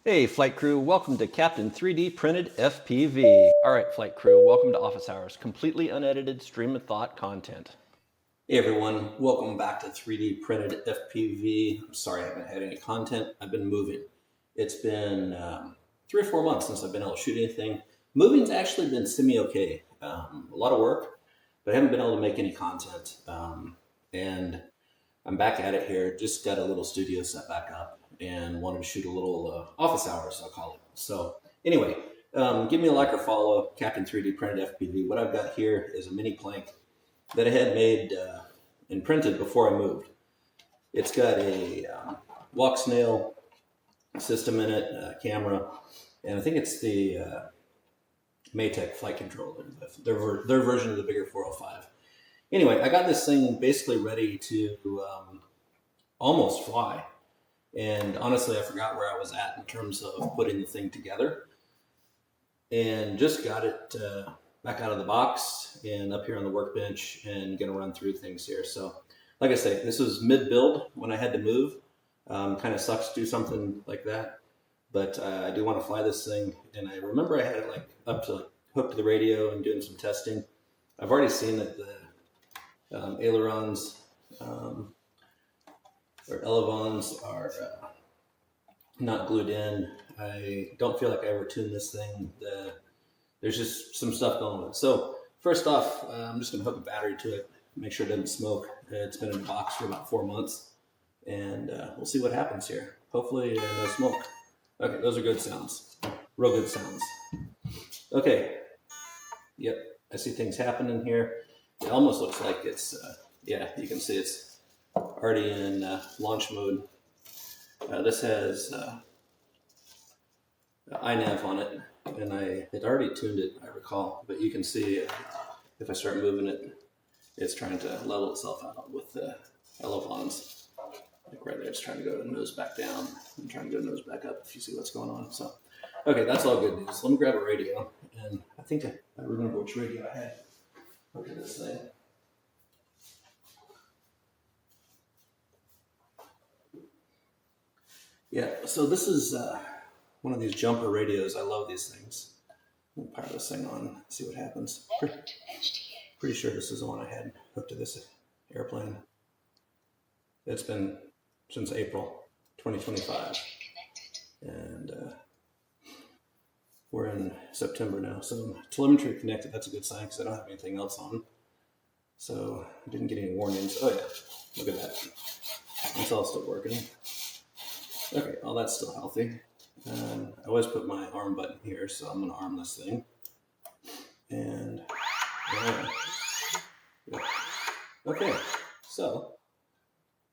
Hey flight crew, welcome to Captain 3D Printed FPV. Alright flight crew, welcome to Office Hours, completely unedited stream of thought content. Hey everyone, welcome back to 3D Printed FPV. I'm sorry I haven't had any content. I've been moving. It's been 3 or 4 months since I've been able to shoot anything. Moving's actually been semi-okay. A lot of work, but I haven't been able to make any content. And I'm back at it here. Just got a little studio set back up and wanted to shoot a little office hours, I'll call it. So anyway, give me a like or follow, Captain 3D Printed FPV. What I've got here is a mini plank that I had made and printed before I moved. It's got a Walksnail system in it, camera, and I think it's the Matek flight controller, their version of the bigger 405. Anyway, I got this thing basically ready to almost fly. And honestly, I forgot where I was at in terms of putting the thing together. And just got it back out of the box and up here on the workbench and going to run through things here. So, like I say, this was mid-build when I had to move. Kind of sucks to do something like that. But I do want to fly this thing. And I remember I had it like up to hooked to the radio and doing some testing. I've already seen that the Elevons or Elevons are not glued in. I don't feel like I ever tuned this thing. There's just some stuff going with it. So first off, I'm just going to hook a battery to it, make sure it doesn't smoke. It's been in the box for about 4 months, and we'll see what happens here. Hopefully no smoke. Okay, those are good sounds. Real good sounds. Okay. Yep, I see things happening here. It almost looks like it's, yeah, you can see it's already in launch mode. This has iNav on it, and I had already tuned it, I recall, but you can see if I start moving it, it's trying to level itself out with the Elevons. Like right there, it's trying to go nose back down and trying to go nose back up if you see what's going on. So, okay, that's all good news. Let me grab a radio, and I think I remember which radio I had. Look at this thing. Yeah, so this is one of these jumper radios. I love these things. Let me power this thing on, see what happens. Pretty sure this is the one I had hooked to this airplane. It's been since April 2025. And we're in September now. So telemetry connected, that's a good sign because I don't have anything else on. So I didn't get any warnings. Oh yeah, look at that. It's all still working. Okay, all that's still healthy. I always put my arm button here, so I'm going to arm this thing. And, yeah. Okay, so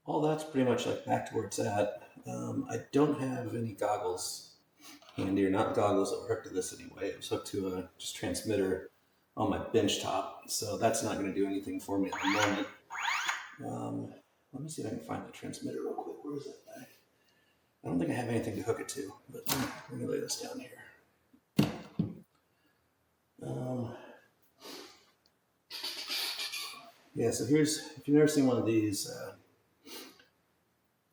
all that's pretty much like back to where it's at. I don't have any goggles handy, or not goggles that were hooked to this anyway. It was hooked to a just transmitter on my bench top, so that's not going to do anything for me at the moment. Let me see if I can find the transmitter real quick. Where is that guy? I don't think I have anything to hook it to, but let me lay this down here. Yeah, so here's, if you've never seen one of these,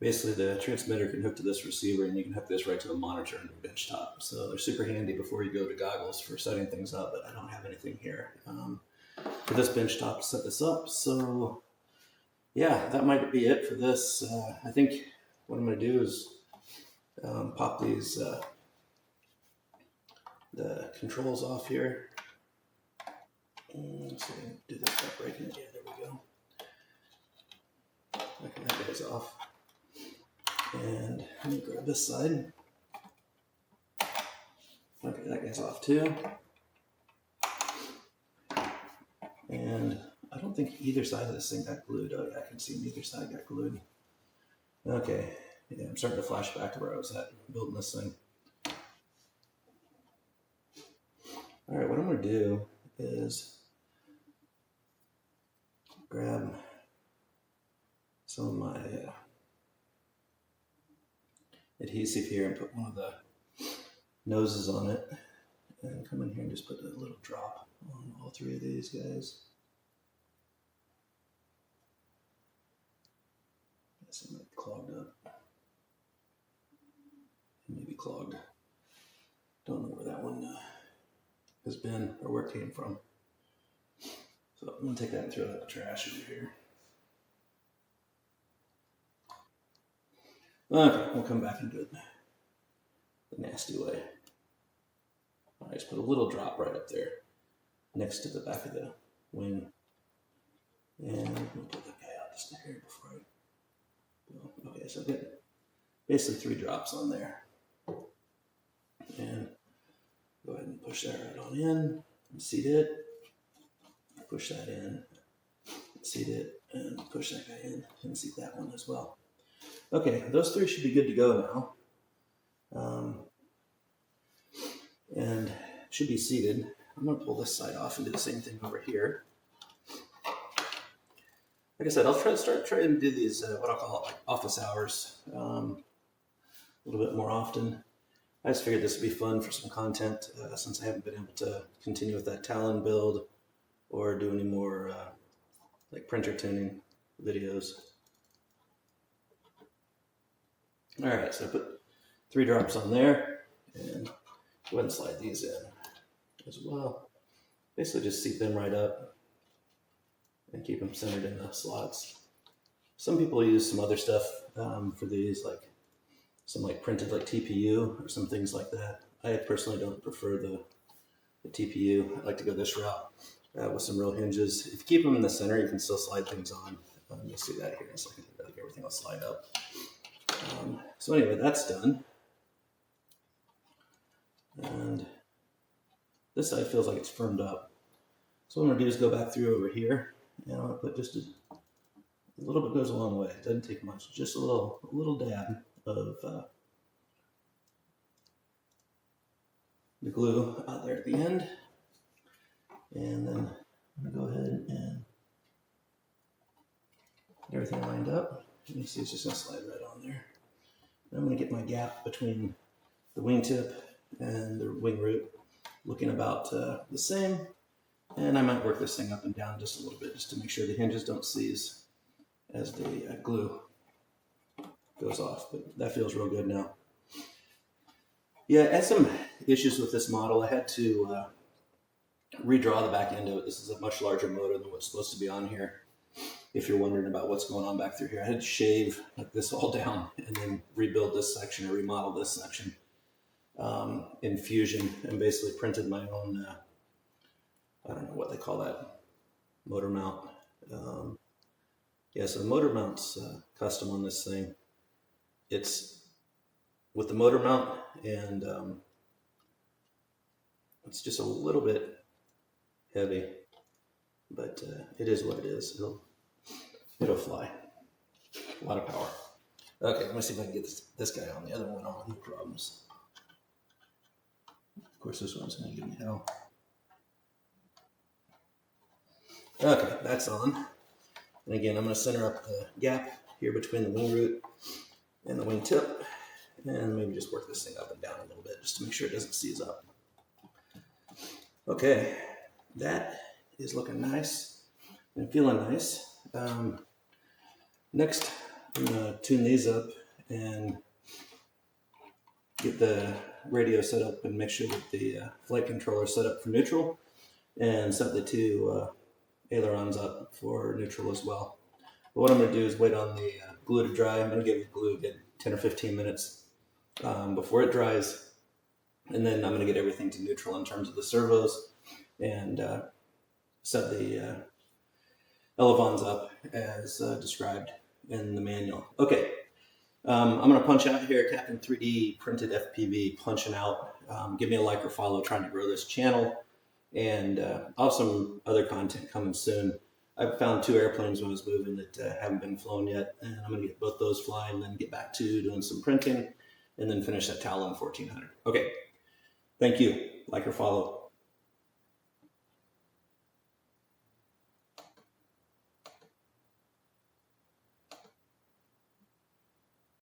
basically the transmitter can hook to this receiver and you can hook this right to the monitor on your bench top. So they're super handy before you go to goggles for setting things up, but I don't have anything here for this bench top to set this up. So yeah, that might be it for this. I think what I'm going to do is pop these the controls off here. Let's see, do this by breaking it. Yeah, there we go. Okay, that guy's off. And let me grab this side. Okay, that guy's off too. And I don't think either side of this thing got glued. Oh yeah, I can see neither side got glued. Okay. Yeah, I'm starting to flash back to where I was at building this thing. All right, what I'm going to do is grab some of my adhesive here and put one of the noses on it, and come in here and just put a little drop on all three of these guys. Guess I'm clogged up. maybe clogged. Don't know where that one has been or where it came from. So I'm gonna take that and throw that in the trash over here. Okay, we'll come back and do it the nasty way. I just put a little drop right up there next to the back of the wing. And we'll put that guy out just a hair before I go. Okay, so I get basically 3 drops on there. And go ahead and push that right on in, and seat it, push that in, seat it, and push that guy in, and seat that one as well. Okay, those 3 should be good to go now. And should be seated. I'm going to pull this side off and do the same thing over here. Like I said, I'll start trying to do these, what I'll call it, like office hours, a little bit more often. I just figured this would be fun for some content since I haven't been able to continue with that Talon build or do any more like printer tuning videos. All right, so I put 3 drops on there and go ahead and slide these in as well. Basically just seat them right up and keep them centered in the slots. Some people use some other stuff for these, like some like printed like TPU or some things like that. I personally don't prefer the TPU. I like to go this route with some real hinges. If you keep them in the center, you can still slide things on. You'll see that here in a second. Like everything will slide up. So anyway, that's done. And this side feels like it's firmed up. So what I'm gonna do is go back through over here, and I'm gonna put just a little bit, goes a long way. It doesn't take much, just a little dab of the glue out there at the end. And then I'm gonna go ahead and get everything lined up. You see it's just gonna slide right on there. And I'm gonna get my gap between the wingtip and the wing root looking about the same. And I might work this thing up and down just a little bit just to make sure the hinges don't seize as the glue goes off, but that feels real good now. Yeah, I had some issues with this model. I had to redraw the back end of it. This is a much larger motor than what's supposed to be on here. If you're wondering about what's going on back through here, I had to shave like this all down and then rebuild this section or remodel this section in Fusion, and basically printed my own, I don't know what they call that, motor mount. Yeah, so the motor mount's custom on this thing. It's with the motor mount, and it's just a little bit heavy, but it is what it is. It'll fly. A lot of power. Okay, let me see if I can get this guy on. The other one on, no problems. Of course, this one's going to give me hell. Okay, that's on. And again, I'm going to center up the gap here between the wing root and the wing tip, and maybe just work this thing up and down a little bit just to make sure it doesn't seize up. Okay, that is looking nice and feeling nice. Next, I'm going to tune these up and get the radio set up and make sure that the flight controller is set up for neutral, and set the 2 ailerons up for neutral as well. But what I'm going to do is wait on the glue to dry. I'm going to give the glue a good 10 or 15 minutes before it dries, and then I'm going to get everything to neutral in terms of the servos and set the Elevons up as described in the manual. Okay, I'm going to punch out here, Captain 3D Printed FPV, punching out. Give me a like or follow, trying to grow this channel. And I'll have some other content coming soon. I found 2 airplanes when I was moving that haven't been flown yet, and I'm going to get both those flying, then get back to doing some printing, and then finish that Talon 1400. Okay, thank you. Like or follow.